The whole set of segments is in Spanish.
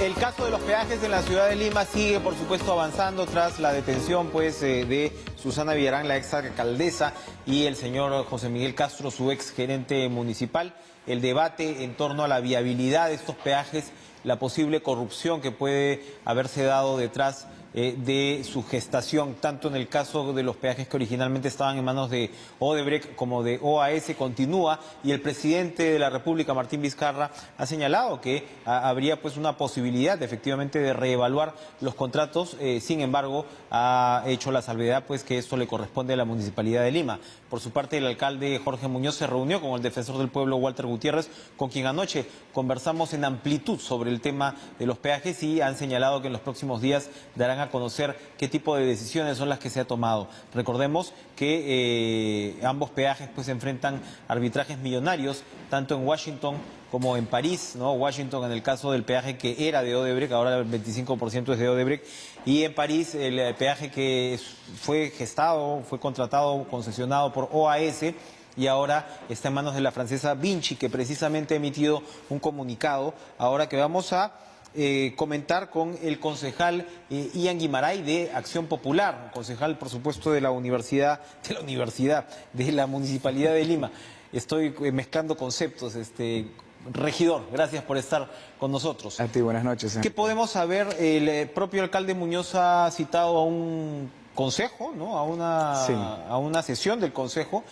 El caso de los peajes en la ciudad de Lima sigue, por supuesto, avanzando tras la detención de Susana Villarán, la ex alcaldesa, y el señor José Miguel Castro, su ex gerente municipal. El debate en torno a la viabilidad de estos peajes, la posible corrupción que puede haberse dado detrás de su gestación, tanto en el caso de los peajes que originalmente estaban en manos de Odebrecht como de OAS, continúa, y el presidente de la República, Martín Vizcarra, ha señalado que habría pues una posibilidad efectivamente de reevaluar los contratos. Sin embargo, ha hecho la salvedad pues que esto le corresponde a la Municipalidad de Lima. Por su parte, el alcalde Jorge Muñoz se reunió con el defensor del pueblo, Walter Gutiérrez, con quien anoche conversamos en amplitud sobre el tema de los peajes, y han señalado que en los próximos días darán a conocer qué tipo de decisiones son las que se ha tomado. Recordemos que ambos peajes pues enfrentan arbitrajes millonarios, tanto en Washington como en París, ¿no? Washington en el caso del peaje que era de Odebrecht, ahora el 25% es de Odebrecht, y en París el peaje que fue gestado, fue contratado, concesionado por OAS, y ahora está en manos de la francesa Vinci, que precisamente ha emitido un comunicado, ahora que vamos a comentar con el concejal Ian Guimaray de Acción Popular, concejal por supuesto de la Municipalidad de Lima. Estoy mezclando conceptos, regidor, gracias por estar con nosotros. A ti, buenas noches. ¿Qué podemos saber? El propio alcalde Muñoz ha citado a un consejo, ¿no? A una sesión del consejo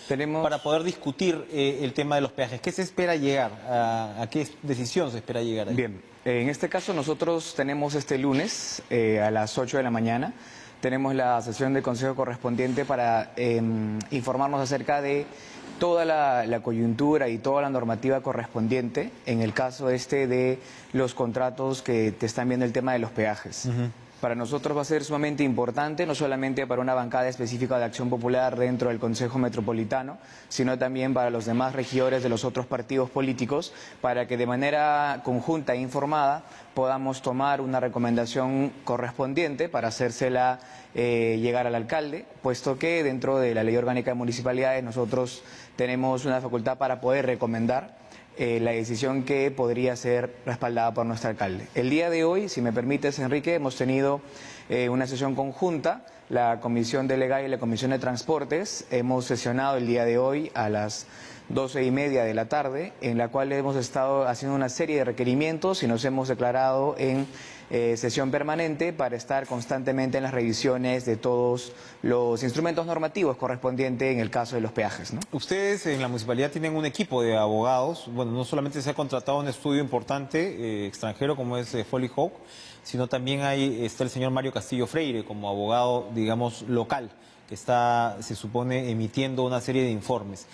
para poder discutir el tema de los peajes. ¿Qué se espera llegar? ¿A qué decisión se espera llegar ahí? Bien, en este caso nosotros tenemos este lunes a las 8 de la mañana, tenemos la sesión del consejo correspondiente para informarnos acerca de toda la coyuntura y toda la normativa correspondiente en el caso de los contratos que te están viendo el tema de los peajes. Para nosotros va a ser sumamente importante, no solamente para una bancada específica de Acción Popular dentro del Consejo Metropolitano, sino también para los demás regidores de los otros partidos políticos, para que de manera conjunta e informada podamos tomar una recomendación correspondiente para hacérsela llegar al alcalde, puesto que dentro de la Ley Orgánica de Municipalidades nosotros tenemos una facultad para poder recomendar la decisión que podría ser respaldada por nuestro alcalde. El día de hoy, si me permites, Enrique, hemos tenido una sesión conjunta, la Comisión Delegada y la Comisión de Transportes. Hemos sesionado el día de hoy a las 12:30 de la tarde, en la cual hemos estado haciendo una serie de requerimientos y nos hemos declarado en sesión permanente para estar constantemente en las revisiones de todos los instrumentos normativos correspondientes en el caso de los peajes, ¿no? Ustedes en la municipalidad tienen un equipo de abogados. Bueno, no solamente se ha contratado un estudio importante extranjero como es Foley Hoag, sino también está el señor Mario Castillo Freire como abogado, digamos, local, que está, se supone, emitiendo una serie de informes.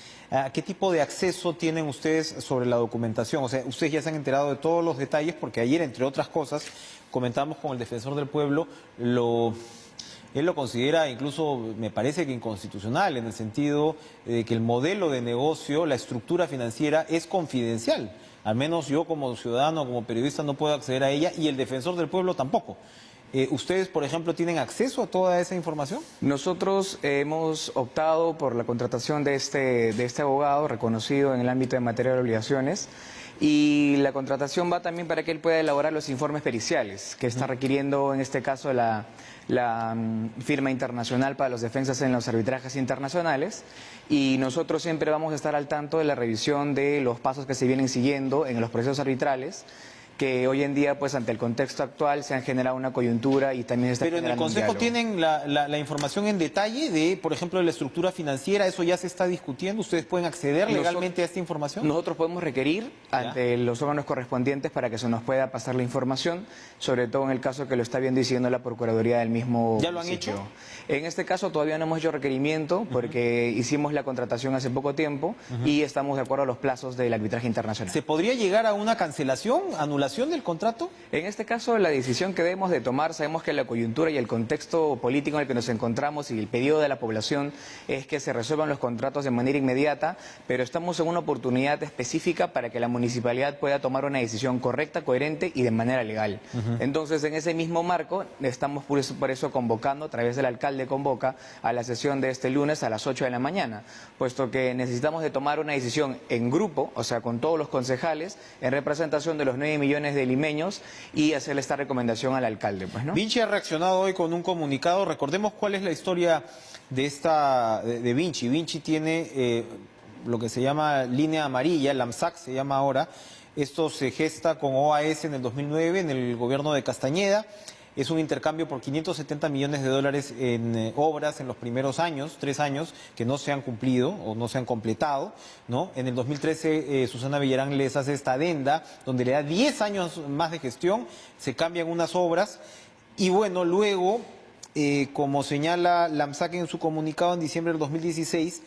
¿Qué tipo de acceso tienen ustedes sobre la documentación? O sea, ustedes ya se han enterado de todos los detalles, porque ayer, entre otras cosas, comentamos con el defensor del pueblo, él lo considera incluso, me parece que inconstitucional, en el sentido de que el modelo de negocio, la estructura financiera es confidencial. Al menos yo como ciudadano, como periodista, no puedo acceder a ella, y el defensor del pueblo tampoco. ¿Ustedes, por ejemplo, tienen acceso a toda esa información? Nosotros hemos optado por la contratación de este abogado reconocido en el ámbito de materia de obligaciones, y la contratación va también para que él pueda elaborar los informes periciales que está requiriendo en este caso la firma internacional para los defensas en los arbitrajes internacionales, y nosotros siempre vamos a estar al tanto de la revisión de los pasos que se vienen siguiendo en los procesos arbitrales, que hoy en día, pues ante el contexto actual, se han generado una coyuntura y también está generando. Pero en el Consejo tienen la información en detalle de, por ejemplo, de la estructura financiera. ¿Eso ya se está discutiendo? ¿Ustedes pueden acceder legalmente a esta información? Nosotros podemos requerir ante los órganos correspondientes para que se nos pueda pasar la información, sobre todo en el caso que lo está viendo y siguiendo la Procuraduría del mismo ¿Ya lo han sitio. hecho? En este caso todavía no hemos hecho requerimiento porque hicimos la contratación hace poco tiempo y estamos de acuerdo a los plazos del arbitraje internacional. ¿Se podría llegar a una cancelación, anulación del contrato? En este caso, la decisión que debemos de tomar, sabemos que la coyuntura y el contexto político en el que nos encontramos y el pedido de la población es que se resuelvan los contratos de manera inmediata, pero estamos en una oportunidad específica para que la municipalidad pueda tomar una decisión correcta, coherente y de manera legal. Entonces, en ese mismo marco, estamos por eso convocando, a través del alcalde convoca, a la sesión de este lunes a las 8 de la mañana, puesto que necesitamos de tomar una decisión en grupo, o sea, con todos los concejales, en representación de los 9 millones millones de limeños y hacerle esta recomendación al alcalde, pues, ¿no? Vinci ha reaccionado hoy con un comunicado. Recordemos cuál es la historia de Vinci. Vinci tiene lo que se llama línea amarilla, LAMSAC se llama ahora. Esto se gesta con OAS en el 2009 en el gobierno de Castañeda. Es un intercambio por 570 millones de dólares en obras en los primeros años, 3 años, que no se han cumplido o no se han completado, ¿no? En el 2013 Susana Villarán les hace esta adenda donde le da 10 años más de gestión, se cambian unas obras y bueno, luego, como señala LAMSAC en su comunicado en diciembre del 2016,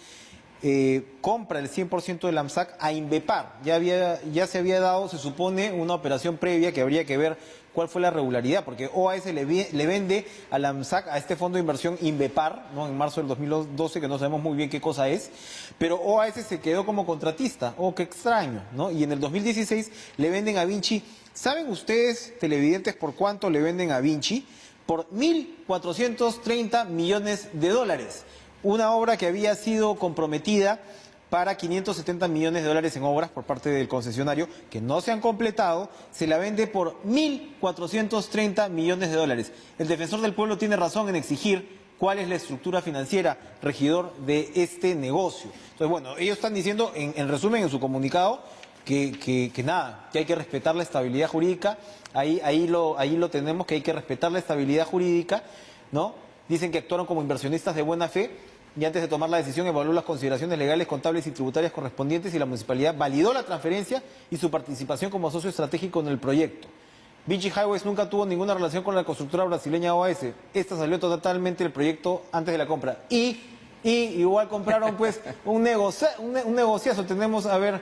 compra el 100% de LAMSAC a Inbepar. Ya se había dado, se supone, una operación previa que habría que ver cuál fue la regularidad, porque OAS le vende a LAMSAC, a este fondo de inversión Inbepar, ¿no? En marzo del 2012, que no sabemos muy bien qué cosa es, pero OAS se quedó como contratista. Oh, qué extraño, ¿no? Y en el 2016 le venden a Vinci. ¿Saben ustedes, televidentes, por cuánto le venden a Vinci? Por 1.430 millones de dólares. Una obra que había sido comprometida para 570 millones de dólares en obras por parte del concesionario, que no se han completado, se la vende por 1.430 millones de dólares. El defensor del pueblo tiene razón en exigir cuál es la estructura financiera, regidor, de este negocio. Entonces, bueno, ellos están diciendo, en resumen, en su comunicado, que nada, que hay que respetar la estabilidad jurídica. Ahí lo tenemos, que hay que respetar la estabilidad jurídica, ¿no? Dicen que actuaron como inversionistas de buena fe y antes de tomar la decisión evaluó las consideraciones legales, contables y tributarias correspondientes y la municipalidad validó la transferencia y su participación como socio estratégico en el proyecto. Vinci Highways nunca tuvo ninguna relación con la constructora brasileña OAS. Esta salió totalmente del proyecto antes de la compra. Y igual compraron pues un negociazo. Tenemos, a ver,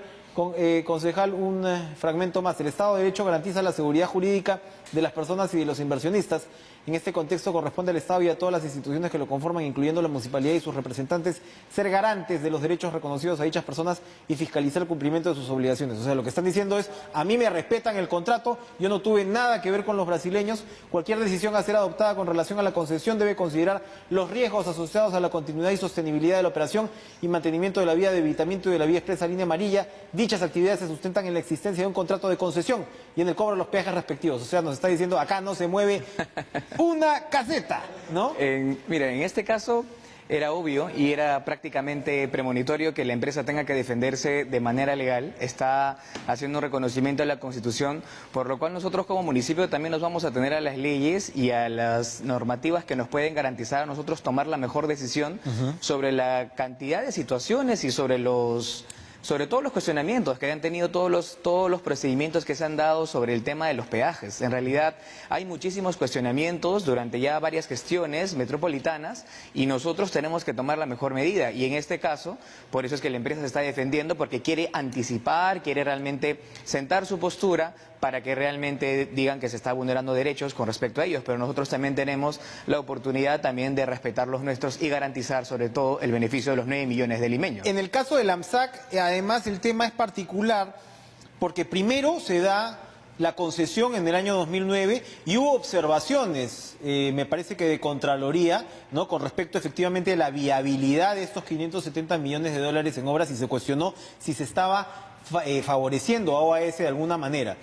concejal, un fragmento más. El Estado de Derecho garantiza la seguridad jurídica de las personas y de los inversionistas. En este contexto corresponde al Estado y a todas las instituciones que lo conforman, incluyendo la municipalidad y sus representantes, ser garantes de los derechos reconocidos a dichas personas y fiscalizar el cumplimiento de sus obligaciones. O sea, lo que están diciendo es, a mí me respetan el contrato, yo no tuve nada que ver con los brasileños, cualquier decisión a ser adoptada con relación a la concesión debe considerar los riesgos asociados a la continuidad y sostenibilidad de la operación y mantenimiento de la vía de evitamiento y de la vía expresa línea amarilla. Dichas actividades se sustentan en la existencia de un contrato de concesión y en el cobro de los peajes respectivos. O sea, nos está diciendo, acá no se mueve una caseta, ¿no? Mira, en este caso era obvio y era prácticamente premonitorio que la empresa tenga que defenderse de manera legal. Está haciendo un reconocimiento a la Constitución, por lo cual nosotros como municipio también nos vamos a tener a las leyes y a las normativas que nos pueden garantizar a nosotros tomar la mejor decisión sobre la cantidad de situaciones y sobre todos los cuestionamientos que han tenido todos los procedimientos que se han dado sobre el tema de los peajes. En realidad hay muchísimos cuestionamientos durante ya varias gestiones metropolitanas y nosotros tenemos que tomar la mejor medida. Y en este caso, por eso es que la empresa se está defendiendo, porque quiere anticipar, quiere realmente sentar su postura para que realmente digan que se está vulnerando derechos con respecto a ellos, pero nosotros también tenemos la oportunidad también de respetar los nuestros y garantizar sobre todo el beneficio de los 9 millones de limeños. En el caso del LAMSAC, además el tema es particular porque primero se da la concesión en el año 2009 y hubo observaciones, me parece que de Contraloría, ¿no?, con respecto efectivamente a la viabilidad de estos 570 millones de dólares en obras y se cuestionó si se estaba favoreciendo a OAS de alguna manera.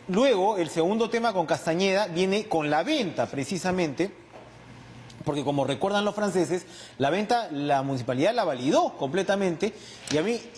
Luego, el segundo tema con Castañeda viene con la venta, precisamente, porque como recuerdan los franceses, la venta, la municipalidad la validó completamente,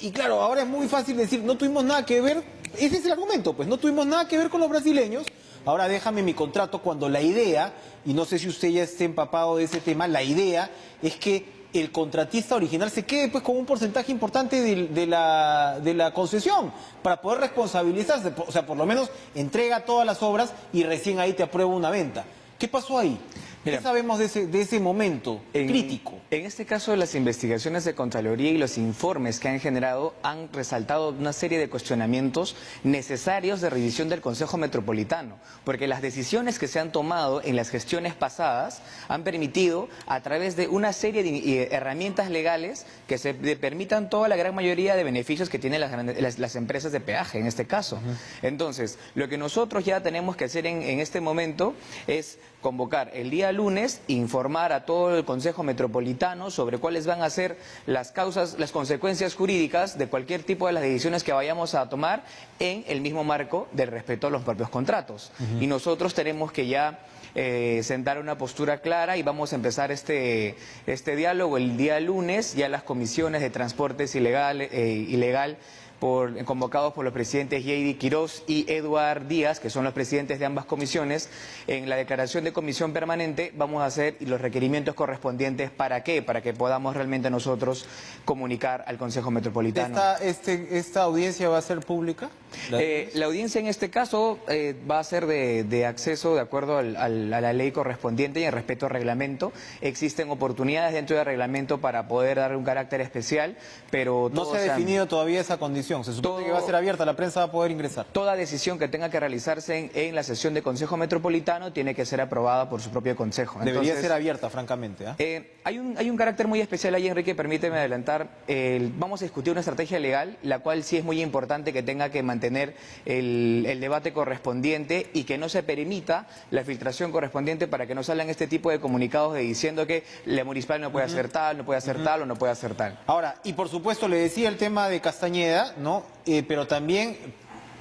y claro, ahora es muy fácil decir, no tuvimos nada que ver, ese es el argumento, pues no tuvimos nada que ver con los brasileños, ahora déjame mi contrato, cuando la idea, y no sé si usted ya esté empapado de ese tema, la idea es que el contratista original se quede pues con un porcentaje importante de la concesión para poder responsabilizarse, o sea, por lo menos entrega todas las obras y recién ahí te aprueba una venta. ¿Qué pasó ahí? Mira, ¿qué sabemos de ese momento crítico? En este caso, las investigaciones de Contraloría y los informes que han generado han resaltado una serie de cuestionamientos necesarios de revisión del Consejo Metropolitano, porque las decisiones que se han tomado en las gestiones pasadas han permitido, a través de una serie de herramientas legales, que se permitan toda la gran mayoría de beneficios que tienen las empresas de peaje, en este caso. Entonces, lo que nosotros ya tenemos que hacer en este momento es convocar el día lunes informar a todo el Consejo Metropolitano sobre cuáles van a ser las causas, las consecuencias jurídicas de cualquier tipo de las decisiones que vayamos a tomar en el mismo marco del respeto a los propios contratos. Y nosotros tenemos que ya sentar una postura clara y vamos a empezar este diálogo el día lunes. Ya las comisiones de transportes ilegal convocados por los presidentes J.D. Quiroz y Eduard Díaz, que son los presidentes de ambas comisiones, en la declaración de comisión permanente vamos a hacer los requerimientos correspondientes. ¿Para qué? Para que podamos realmente nosotros comunicar al Consejo Metropolitano. ¿Esta audiencia va a ser pública? La audiencia en este caso va a ser de acceso de acuerdo a la ley correspondiente y en respeto al reglamento. Existen oportunidades dentro del reglamento para poder dar un carácter especial, pero no se ha definido todavía esa condición. Se supone que va a ser abierta, la prensa va a poder ingresar. Toda decisión que tenga que realizarse en la sesión de Consejo Metropolitano tiene que ser aprobada por su propio Consejo. Debería ser abierta, francamente. Hay un carácter muy especial ahí, Enrique, permíteme adelantar. Vamos a discutir una estrategia legal, la cual sí es muy importante que tenga que mantener el debate correspondiente y que no se permita la filtración correspondiente para que no salgan este tipo de comunicados diciendo que la municipal no puede hacer tal, no puede hacer tal o no puede hacer tal. Ahora, y por supuesto le decía el tema de Castañeda, ¿no? Pero también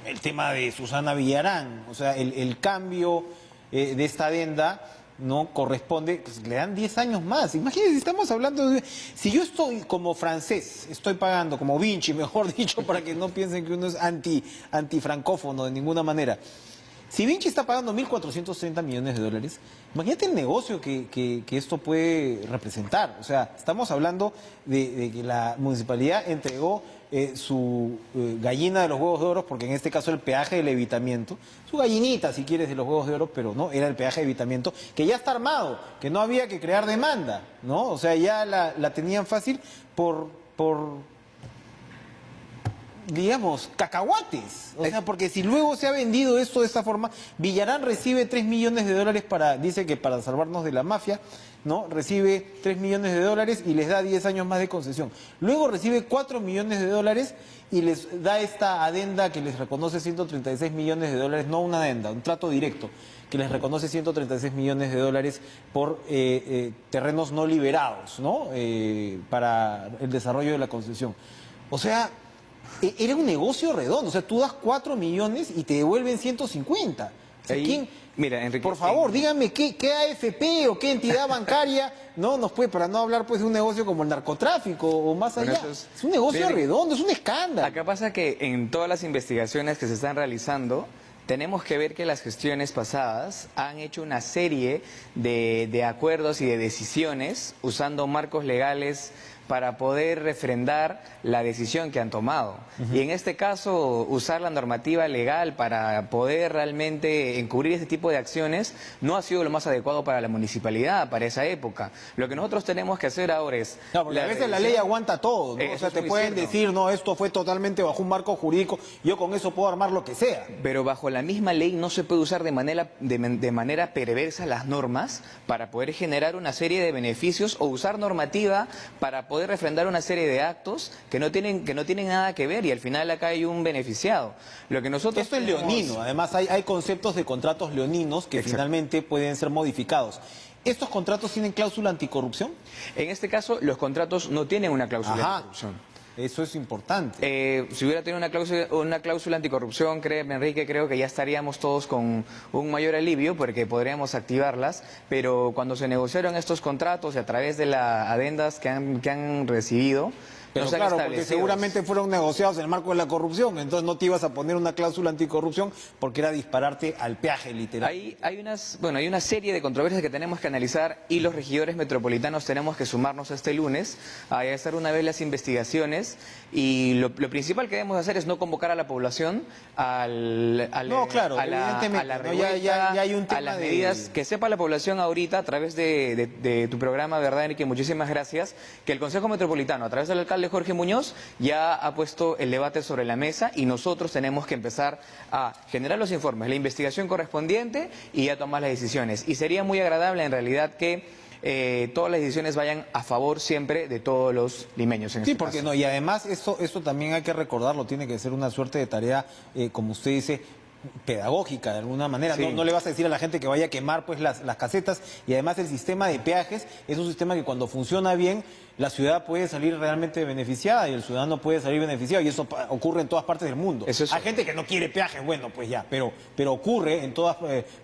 el tema de Susana Villarán, o sea, el cambio de esta adenda no corresponde, pues le dan 10 años más. Imagínense, estamos hablando de... Si yo estoy como francés, estoy pagando, como Vinci, mejor dicho, para que no piensen que uno es antifrancófono de ninguna manera. Si Vinci está pagando 1.430 millones de dólares, imagínate el negocio que esto puede representar. O sea, estamos hablando de que la municipalidad entregó su gallina de los huevos de oro, porque en este caso el peaje del evitamiento, su gallinita si quieres de los huevos de oro, pero no, era el peaje de evitamiento, que ya está armado, que no había que crear demanda, ¿no? O sea, ya la tenían fácil por digamos, cacahuates. O sea, porque si luego se ha vendido esto de esta forma, Villarán recibe 3 millones de dólares dice que para salvarnos de la mafia, ¿no? Recibe 3 millones de dólares y les da 10 años más de concesión. Luego recibe 4 millones de dólares y les da esta adenda que les reconoce 136 millones de dólares, no una adenda, un trato directo, que les reconoce 136 millones de dólares por terrenos no liberados, ¿no? Para el desarrollo de la concesión. O sea, era un negocio redondo. O sea, tú das 4 millones y te devuelven 150. O sea, ¿quién? Mira, Enrique, por favor, díganme qué AFP o qué entidad bancaria no nos puede, para no hablar pues de un negocio como el narcotráfico o más allá. Es un negocio redondo, es un escándalo. Acá pasa que en todas las investigaciones que se están realizando, tenemos que ver que las gestiones pasadas han hecho una serie de acuerdos y de decisiones usando marcos legales para poder refrendar la decisión que han tomado. Y en este caso, usar la normativa legal para poder realmente encubrir este tipo de acciones no ha sido lo más adecuado para la municipalidad, para esa época. Lo que nosotros tenemos que hacer ahora es... No, porque a veces la ley aguanta todo, ¿no? O sea, te pueden decir, no, esto fue totalmente bajo un marco jurídico, yo con eso puedo armar lo que sea. Pero bajo la misma ley no se puede usar de manera perversa las normas para poder generar una serie de beneficios o usar normativa para poder refrendar una serie de actos que no tienen nada que ver y al final acá hay un beneficiado. Lo que nosotros Esto es leonino, además hay conceptos de contratos leoninos que finalmente pueden ser modificados. ¿Estos contratos tienen cláusula anticorrupción? En este caso, los contratos no tienen una cláusula anticorrupción. Eso es importante. Si hubiera tenido una cláusula anticorrupción, créeme, Enrique, creo que ya estaríamos todos con un mayor alivio porque podríamos activarlas, pero cuando se negociaron estos contratos y a través de las adendas que han recibido... Pero claro, porque seguramente fueron negociados en el marco de la corrupción, entonces no te ibas a poner una cláusula anticorrupción porque era dispararte al peaje, literal. Hay una serie de controversias que tenemos que analizar y los regidores metropolitanos tenemos que sumarnos este lunes a hacer una vez las investigaciones y lo principal que debemos hacer es no convocar a la población a la revuelta, ya hay un tema a las medidas, que sepa la población ahorita a través de tu programa, ¿verdad, Enrique? Muchísimas gracias, que el Consejo Metropolitano, a través del alcalde Jorge Muñoz, ya ha puesto el debate sobre la mesa y nosotros tenemos que empezar a generar los informes, la investigación correspondiente y a tomar las decisiones. Y sería muy agradable en realidad que todas las decisiones vayan a favor siempre de todos los limeños. Sí, porque no, y además esto también hay que recordarlo, tiene que ser una suerte de tarea, como usted dice, pedagógica de alguna manera. Sí. No le vas a decir a la gente que vaya a quemar pues las casetas, y además el sistema de peajes es un sistema que cuando funciona bien la ciudad puede salir realmente beneficiada y el ciudadano puede salir beneficiado, y eso ocurre en todas partes del mundo. Hay gente que no quiere peajes, bueno, pues ya, pero ocurre en todas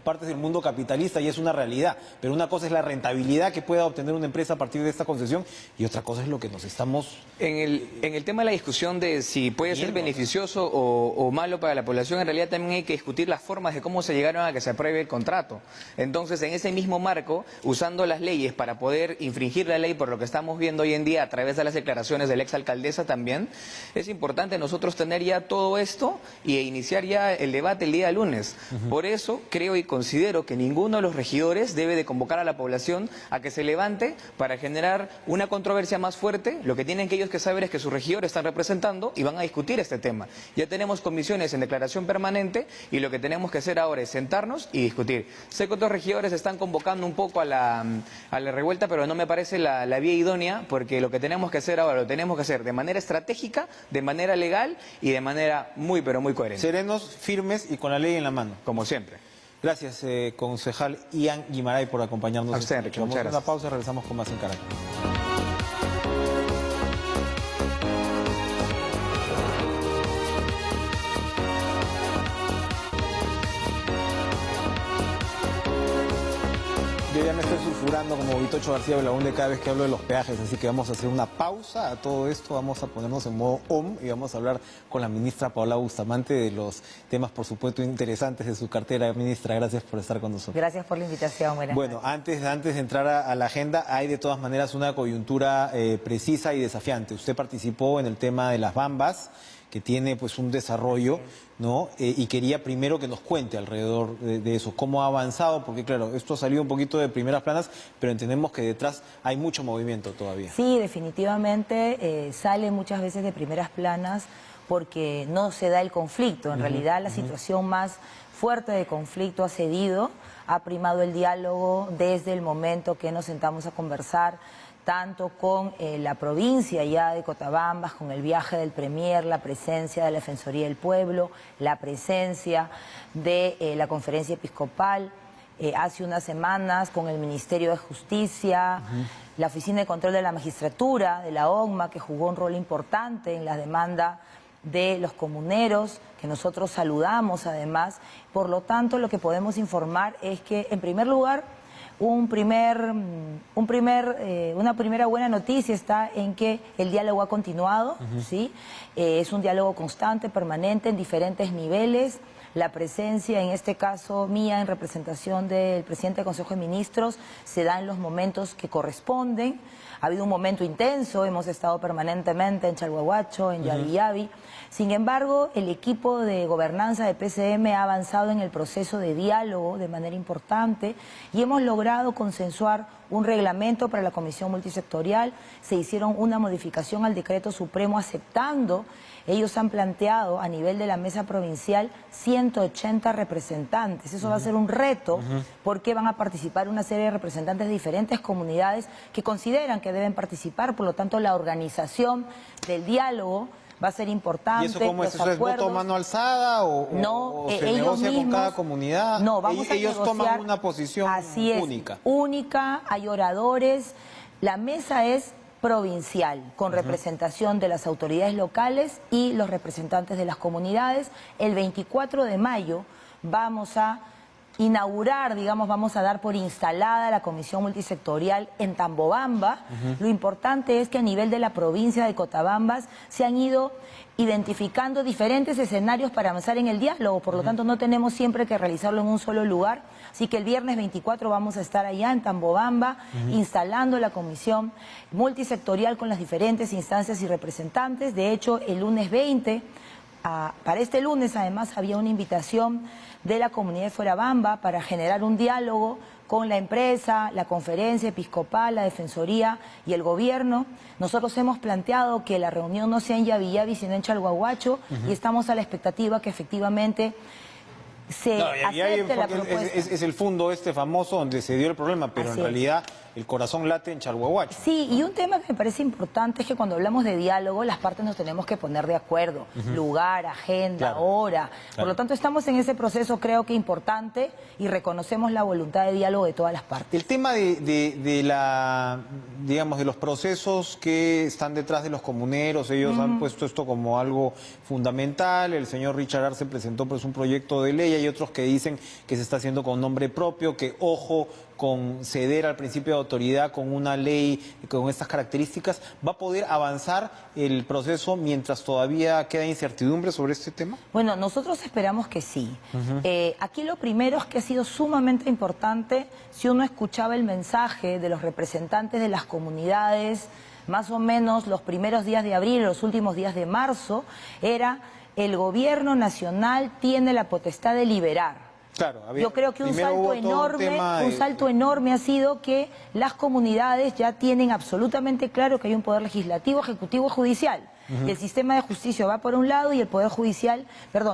partes del mundo capitalista y es una realidad. Pero una cosa es la rentabilidad que pueda obtener una empresa a partir de esta concesión y otra cosa es lo que nos estamos... En el tema de la discusión de si puede ser beneficioso o malo para la población, en realidad también hay que discutir las formas de cómo se llegaron a que se apruebe el contrato. Entonces, en ese mismo marco, usando las leyes para poder infringir la ley por lo que estamos viendo hoy en día a través de las declaraciones de la exalcaldesa también, es importante nosotros tener ya todo esto e iniciar ya el debate el día lunes. Por eso creo y considero que ninguno de los regidores debe de convocar a la población a que se levante para generar una controversia más fuerte. Lo que tienen que ellos que saber es que sus regidores están representando y van a discutir este tema. Ya tenemos comisiones en declaración permanente y lo que tenemos que hacer ahora es sentarnos y discutir. Sé que otros regidores están convocando un poco a la revuelta, pero no me parece la vía idónea, porque lo que tenemos que hacer ahora lo tenemos que hacer de manera estratégica, de manera legal y de manera muy, pero muy coherente. Serenos, firmes y con la ley en la mano. Como siempre. Gracias, concejal Ian Guimaray, por acompañarnos. A usted, Enrique, muchas gracias. Vamos a una pausa, regresamos con más en Caracas. Yo ya me estoy sulfurando como Vitocho García Belaúnde cada vez que hablo de los peajes, así que vamos a hacer una pausa a todo esto, vamos a ponernos en modo OM y vamos a hablar con la ministra Paola Bustamante de los temas, por supuesto, interesantes de su cartera. Ministra, gracias por estar con nosotros. Gracias por la invitación. Bueno, antes de entrar a la agenda, hay de todas maneras una coyuntura precisa y desafiante. Usted participó en el tema de las Bambas, que tiene pues un desarrollo, ¿no? Y quería primero que nos cuente alrededor de eso, cómo ha avanzado, porque claro, esto ha salido un poquito de primeras planas, pero entendemos que detrás hay mucho movimiento todavía. Sí, definitivamente sale muchas veces de primeras planas porque no se da el conflicto. En realidad la situación más fuerte de conflicto ha cedido, ha primado el diálogo desde el momento que nos sentamos a conversar, tanto con la provincia ya de Cotabambas, con el viaje del Premier, la presencia de la Defensoría del Pueblo, la presencia de la Conferencia Episcopal, hace unas semanas con el Ministerio de Justicia, la Oficina de Control de la Magistratura, de la ONMA, que jugó un rol importante en la demanda de los comuneros, que nosotros saludamos además. Por lo tanto, lo que podemos informar es que, en primer lugar, una primera buena noticia está en que el diálogo ha continuado, ¿sí? Es un diálogo constante, permanente, en diferentes niveles. La presencia, en este caso mía, en representación del presidente del Consejo de Ministros, se da en los momentos que corresponden. Ha habido un momento intenso, hemos estado permanentemente en Chalhuahuacho, en Yavi-Yavi. Sin embargo, el equipo de gobernanza de PCM ha avanzado en el proceso de diálogo de manera importante y hemos logrado consensuar un reglamento para la Comisión Multisectorial. Se hicieron una modificación al decreto supremo aceptando. Ellos han planteado a nivel de la mesa provincial 180 representantes. Eso va a ser un reto porque van a participar una serie de representantes de diferentes comunidades que consideran que deben participar. Por lo tanto, la organización del diálogo va a ser importante. ¿Y eso cómo es? ¿Eso es voto a mano alzada o se negocia con cada comunidad? No, vamos a ellos toman una posición única. Única, hay oradores. La mesa es provincial, con representación de las autoridades locales y los representantes de las comunidades. El 24 de mayo vamos a inaugurar, digamos, vamos a dar por instalada la Comisión Multisectorial en Tambobamba. Lo importante es que a nivel de la provincia de Cotabambas se han ido identificando diferentes escenarios para avanzar en el diálogo, por lo tanto no tenemos siempre que realizarlo en un solo lugar, así que el viernes 24 vamos a estar allá en Tambobamba instalando la Comisión Multisectorial con las diferentes instancias y representantes. De hecho, el lunes 20, para este lunes además había una invitación de la comunidad de Fuerabamba para generar un diálogo con la empresa, la conferencia episcopal, la defensoría y el gobierno. Nosotros hemos planteado que la reunión no sea en Yavi-Yavi, sino en Chalhuahuacho, y estamos a la expectativa que efectivamente se acepte la propuesta. Es el fondo este famoso donde se dio el problema, pero en realidad el corazón late en Chalhuahuacho. Sí, y un tema que me parece importante es que cuando hablamos de diálogo, las partes nos tenemos que poner de acuerdo. Lugar, agenda, hora. Por lo tanto, estamos en ese proceso, creo que importante, y reconocemos la voluntad de diálogo de todas las partes. El tema digamos, de los procesos que están detrás de los comuneros, ellos han puesto esto como algo fundamental. El señor Richard Arce presentó pues un proyecto de ley, hay otros que dicen que se está haciendo con nombre propio, que ojo con ceder al principio de autoridad con una ley con estas características. ¿Va a poder avanzar el proceso mientras todavía queda incertidumbre sobre este tema? Bueno, nosotros esperamos que sí. Aquí lo primero es que ha sido sumamente importante, si uno escuchaba el mensaje de los representantes de las comunidades, más o menos los primeros días de abril, los últimos días de marzo, era el gobierno nacional tiene la potestad de liberar. Claro, yo creo que un salto enorme ha sido que las comunidades ya tienen absolutamente claro que hay un poder legislativo, ejecutivo, judicial. Y el sistema de justicia va por un lado y el poder judicial,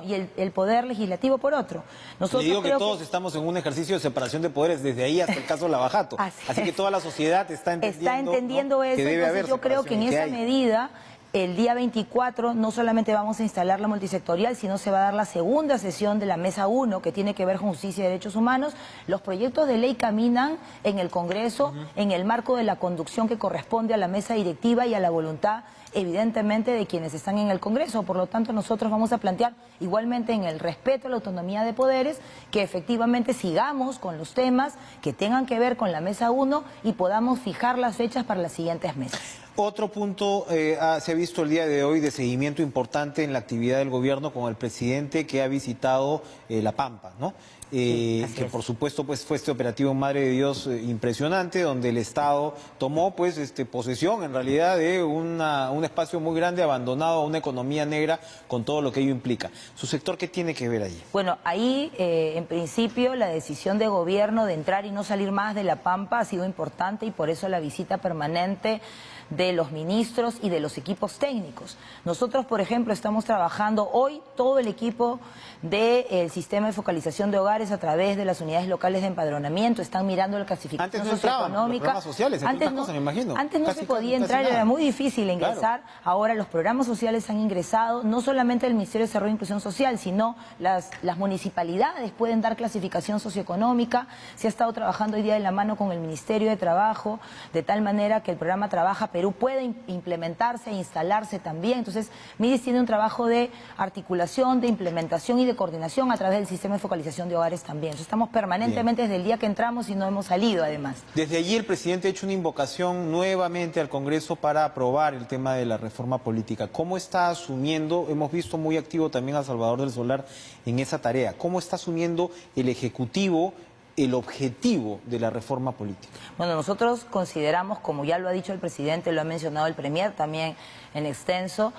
y el poder legislativo por otro. Nosotros digo que todos estamos en un ejercicio de separación de poderes desde ahí hasta el caso Lavajato. Así que toda la sociedad está entendiendo, eso. Que debe haber yo creo que en esa medida el día 24 no solamente vamos a instalar la multisectorial, sino se va a dar la segunda sesión de la Mesa 1, que tiene que ver con justicia y derechos humanos. Los proyectos de ley caminan en el Congreso en el marco de la conducción que corresponde a la mesa directiva y a la voluntad, evidentemente, de quienes están en el Congreso. Por lo tanto, nosotros vamos a plantear, igualmente en el respeto a la autonomía de poderes, que efectivamente sigamos con los temas que tengan que ver con la Mesa 1 y podamos fijar las fechas para las siguientes mesas. Otro punto se ha visto el día de hoy de seguimiento importante en la actividad del gobierno con el presidente que ha visitado La Pampa, ¿no? Que por supuesto pues fue este operativo Madre de Dios impresionante, donde el Estado tomó pues posesión en realidad de un espacio muy grande abandonado a una economía negra con todo lo que ello implica. ¿Su sector qué tiene que ver allí? Bueno, ahí en principio la decisión de gobierno de entrar y no salir más de La Pampa ha sido importante, y por eso la visita permanente de los ministros y de los equipos técnicos. Nosotros, por ejemplo, estamos trabajando hoy todo el equipo del sistema de focalización de hogares a través de las unidades locales de empadronamiento, están mirando la clasificación socioeconómica. Los sociales, antes no, cosas, me imagino. Antes no se podía entrar, era muy difícil ingresar. Claro. Ahora los programas sociales han ingresado, no solamente el Ministerio de Desarrollo e Inclusión Social, sino las municipalidades pueden dar clasificación socioeconómica. Se ha estado trabajando hoy día de la mano con el Ministerio de Trabajo, de tal manera que el programa Trabaja Perú puede implementarse e instalarse también. Entonces, MIDIS tiene un trabajo de articulación, de implementación y de coordinación a través del sistema de focalización de hogares también. Entonces, estamos permanentemente desde el día que entramos y no hemos salido, además. Desde allí el presidente ha hecho una invocación nuevamente al Congreso para aprobar el tema de la reforma política. ¿Cómo está asumiendo? Hemos visto muy activo también a Salvador del Solar en esa tarea. ¿Cómo está asumiendo el Ejecutivo el objetivo de la reforma política? Bueno, nosotros consideramos, como ya lo ha dicho el presidente, lo ha mencionado el premier también en extenso,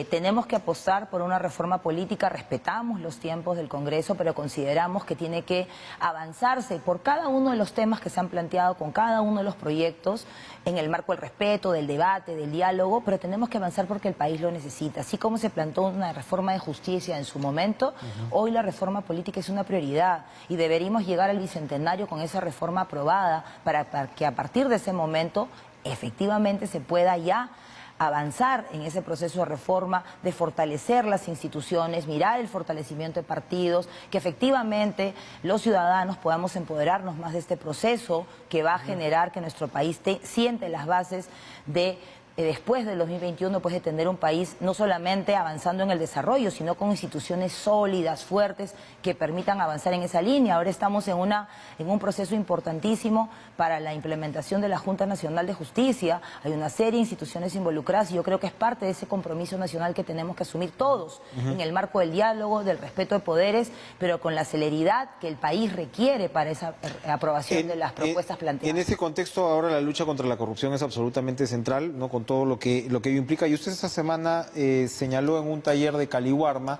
tenemos que apostar por una reforma política. Respetamos los tiempos del Congreso, pero consideramos que tiene que avanzarse por cada uno de los temas que se han planteado con cada uno de los proyectos en el marco del respeto, del debate, del diálogo, pero tenemos que avanzar porque el país lo necesita. Así como se planteó una reforma de justicia en su momento, hoy la reforma política es una prioridad y deberíamos llegar al bicentenario con esa reforma aprobada para que a partir de ese momento efectivamente se pueda ya avanzar en ese proceso de reforma, de fortalecer las instituciones, mirar el fortalecimiento de partidos, que efectivamente los ciudadanos podamos empoderarnos más de este proceso que va a generar que nuestro país siente las bases de después del 2021, pues, de tener un país no solamente avanzando en el desarrollo, sino con instituciones sólidas, fuertes, que permitan avanzar en esa línea. Ahora estamos en un proceso importantísimo para la implementación de la Junta Nacional de Justicia. Hay una serie de instituciones involucradas y yo creo que es parte de ese compromiso nacional que tenemos que asumir todos, en el marco del diálogo, del respeto de poderes, pero con la celeridad que el país requiere para esa aprobación de las propuestas planteadas. En ese contexto, ahora la lucha contra la corrupción es absolutamente central, ¿no? Con todo lo que ello implica. Y usted esta semana señaló en un taller de Caliwarma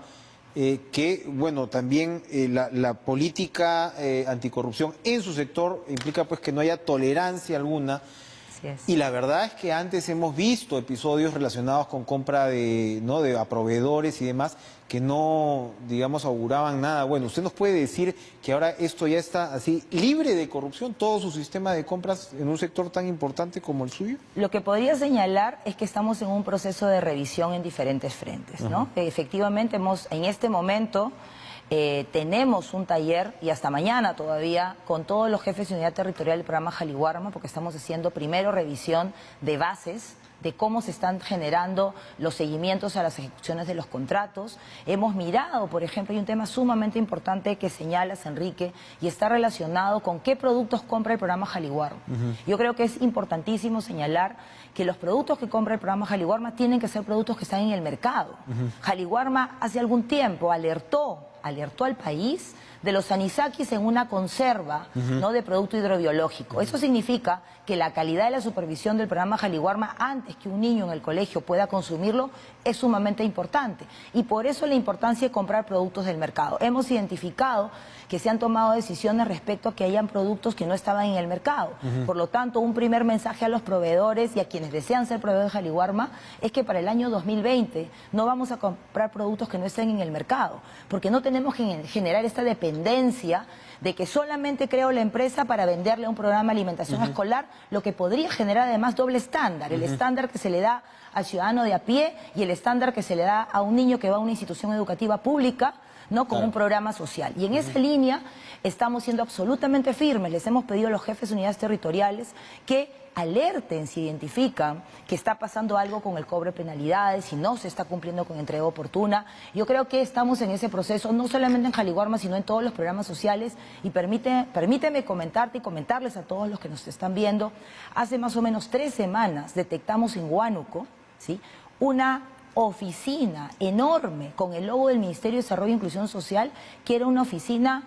que, bueno, también la política anticorrupción en su sector implica pues que no haya tolerancia alguna Así es. Y la verdad es que antes hemos visto episodios relacionados con compra de, ¿no?, de a proveedores y demás que no, digamos, auguraban nada. Bueno, ¿usted nos puede decir que ahora esto ya está así libre de corrupción, todo su sistema de compras en un sector tan importante como el suyo? Lo que podría señalar es que estamos en un proceso de revisión en diferentes frentes, ¿no? Efectivamente, en este momento tenemos un taller, y hasta mañana todavía, con todos los jefes de unidad territorial del programa Jaliwarma, porque estamos haciendo primero revisión de bases, de cómo se están generando los seguimientos a las ejecuciones de los contratos. Hemos mirado, por ejemplo, hay un tema sumamente importante que señalas, Enrique, y está relacionado con qué productos compra el programa Jaliwarma. Yo creo que es importantísimo señalar que los productos que compra el programa Jaliwarma tienen que ser productos que están en el mercado. Jaliwarma hace algún tiempo alertó al país de los anisakis en una conserva, ¿no?, de producto hidrobiológico. Eso significa que la calidad de la supervisión del programa Jaliwarma antes que un niño en el colegio pueda consumirlo es sumamente importante. Y por eso la importancia de comprar productos del mercado. Hemos identificado que se han tomado decisiones respecto a que hayan productos que no estaban en el mercado. Por lo tanto, un primer mensaje a los proveedores y a quienes desean ser proveedores de Jaliwarma es que para el año 2020 no vamos a comprar productos que no estén en el mercado, porque no tenemos que generar esta dependencia de que solamente creo la empresa para venderle un programa de alimentación escolar, lo que podría generar además doble estándar, el estándar que se le da al ciudadano de a pie y el estándar que se le da a un niño que va a una institución educativa pública, ¿no?, con un programa social. Y en esa línea estamos siendo absolutamente firmes. Les hemos pedido a los jefes de unidades territoriales que alerten si identifican que está pasando algo con el cobro de penalidades, si no se está cumpliendo con entrega oportuna. Yo creo que estamos en ese proceso, no solamente en Jaliwarma, sino en todos los programas sociales. Y permíteme comentarte y comentarles a todos los que nos están viendo. Hace más o menos 3 semanas detectamos en Huánuco, ¿sí?, una oficina enorme con el logo del Ministerio de Desarrollo e Inclusión Social, que era una oficina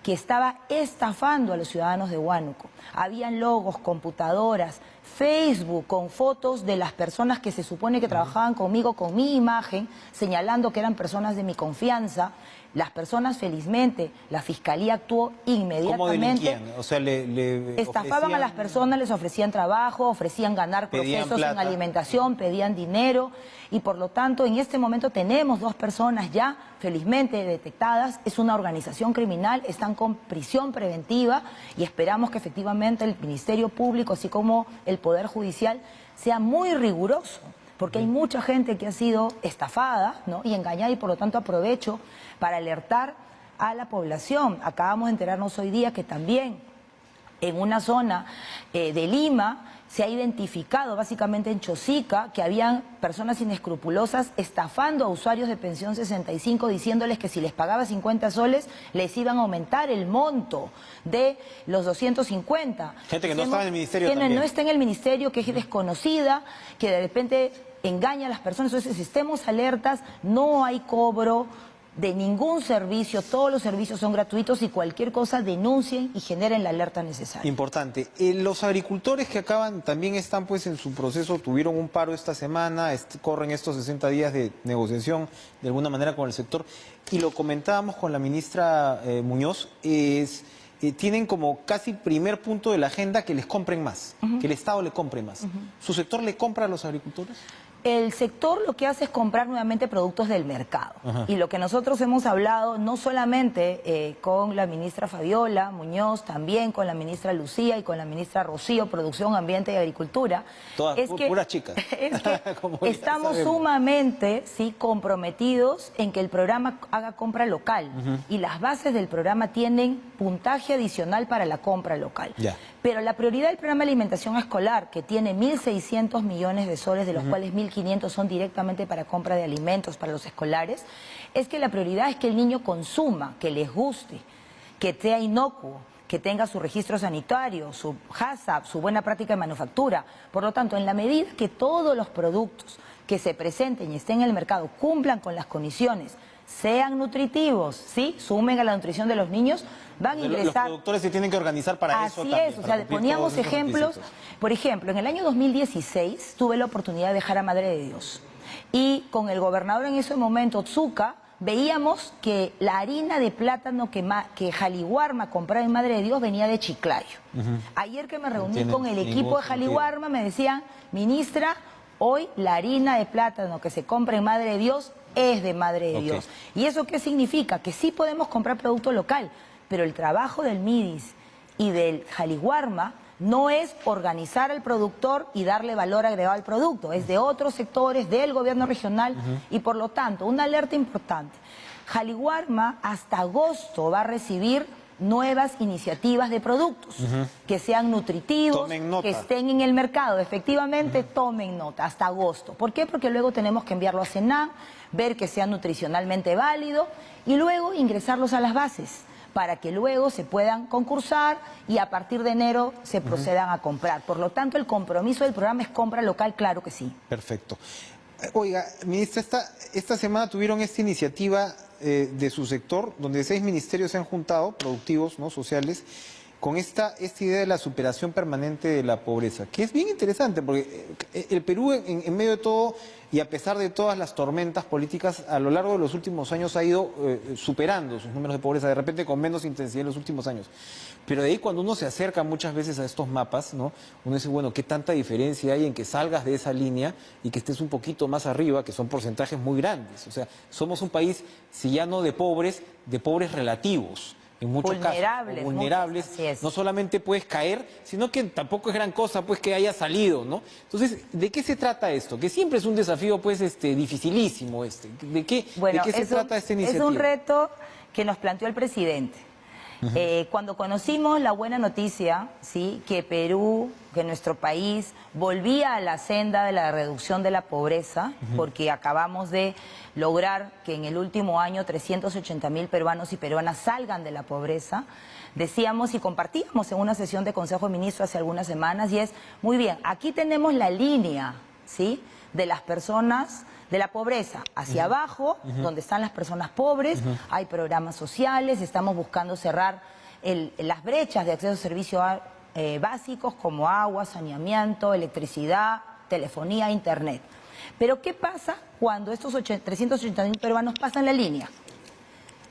que estaba estafando a los ciudadanos de Huánuco. Habían logos, computadoras, Facebook con fotos de las personas que se supone que trabajaban conmigo, con mi imagen, señalando que eran personas de mi confianza. Las personas, felizmente, la Fiscalía actuó inmediatamente. ¿Cómo delinquían? O sea, estafaban a las personas, les ofrecían trabajo, ofrecían ganar procesos en alimentación, pedían dinero, y por lo tanto en este momento tenemos 2 personas ya felizmente detectadas. Es una organización criminal, están con prisión preventiva y esperamos que efectivamente el Ministerio Público, así como el Poder Judicial, sea muy riguroso, porque hay mucha gente que ha sido estafada, ¿no?, y engañada, y por lo tanto aprovecho para alertar a la población. Acabamos de enterarnos hoy día que también en una zona de Lima se ha identificado, básicamente en Chosica, que habían personas inescrupulosas estafando a usuarios de pensión 65, diciéndoles que si les pagaba 50 soles les iban a aumentar el monto de los 250. Gente que no estaba en el ministerio también. No está en el ministerio, que es desconocida, que de repente engaña a las personas. Entonces, estemos alertas, no hay cobro de ningún servicio, todos los servicios son gratuitos, y cualquier cosa denuncien y generen la alerta necesaria. Importante. Los agricultores que también están pues en su proceso, tuvieron un paro esta semana, corren estos 60 días de negociación de alguna manera con el sector, y lo comentábamos con la ministra Muñoz, tienen como casi primer punto de la agenda que les compren más, que el Estado le compre más. ¿Su sector le compra a los agricultores? El sector lo que hace es comprar nuevamente productos del mercado. Y lo que nosotros hemos hablado, no solamente con la ministra Fabiola Muñoz, también con la ministra Lucía y con la ministra Rocío, Producción, Ambiente y Agricultura. Todas puras chicas. Es que estamos sumamente comprometidos en que el programa haga compra local. Y las bases del programa tienen puntaje adicional para la compra local. Pero la prioridad del programa de alimentación escolar, que tiene 1.600 millones de soles, de los cuales 1.500 son directamente para compra de alimentos para los escolares, es que la prioridad es que el niño consuma, que les guste, que sea inocuo, que tenga su registro sanitario, su HACCP, su buena práctica de manufactura. Por lo tanto, en la medida que todos los productos que se presenten y estén en el mercado cumplan con las condiciones, sean nutritivos, ¿sí?, sumen a la nutrición de los niños, van a ingresar. Los productores se tienen que organizar para eso también. Así es, o sea, poníamos ejemplos. Por ejemplo, en el año 2016 tuve la oportunidad de viajar a Madre de Dios, y con el gobernador en ese momento, Otsuka, veíamos que la harina de plátano que Jaliwarma compraba en Madre de Dios venía de Chiclayo. Ayer que me reuní con el equipo de Jaliwarma me decían, ministra, hoy la harina de plátano que se compra en Madre de Dios es de Madre de Dios. ¿Y eso qué significa? Que sí podemos comprar producto local, pero el trabajo del MIDIS y del Jaliwarma no es organizar al productor y darle valor agregado al producto, es de otros sectores, del gobierno regional y por lo tanto, una alerta importante. Jaliwarma hasta agosto va a recibir nuevas iniciativas de productos que sean nutritivos, que estén en el mercado. Efectivamente, tomen nota hasta agosto. ¿Por qué? Porque luego tenemos que enviarlo a Senam, ver que sea nutricionalmente válido y luego ingresarlos a las bases, para que luego se puedan concursar y a partir de enero se procedan a comprar. Por lo tanto, el compromiso del programa es compra local, claro que sí. Perfecto. Oiga, ministra, esta semana tuvieron esta iniciativa de su sector, donde 6 ministerios se han juntado, productivos, ¿no?, sociales, con esta idea de la superación permanente de la pobreza, que es bien interesante, porque el Perú, en medio de todo, y a pesar de todas las tormentas políticas, a lo largo de los últimos años ha ido superando sus números de pobreza, de repente con menos intensidad en los últimos años. Pero de ahí cuando uno se acerca muchas veces a estos mapas, ¿no?, uno dice, bueno, ¿qué tanta diferencia hay en que salgas de esa línea y que estés un poquito más arriba, que son porcentajes muy grandes? O sea, somos un país, si ya no de pobres relativos. En muchos casos, vulnerables, no solamente puedes caer, sino que tampoco es gran cosa pues que haya salido, ¿no? Entonces, ¿de qué se trata esto? Que siempre es un desafío pues dificilísimo ¿De qué se trata esta iniciativa? Es un reto que nos planteó el presidente. Cuando conocimos la buena noticia, ¿sí?, que Perú, que nuestro país volvía a la senda de la reducción de la pobreza, porque acabamos de lograr que en el último año 380.000 peruanos y peruanas salgan de la pobreza, decíamos y compartíamos en una sesión de Consejo de Ministros hace algunas semanas, y es, muy bien, aquí tenemos la línea, ¿sí?, de las personas de la pobreza hacia abajo, donde están las personas pobres, hay programas sociales, estamos buscando cerrar las brechas de acceso a servicios básicos como agua, saneamiento, electricidad, telefonía, internet. Pero ¿qué pasa cuando estos 380.000 peruanos pasan la línea?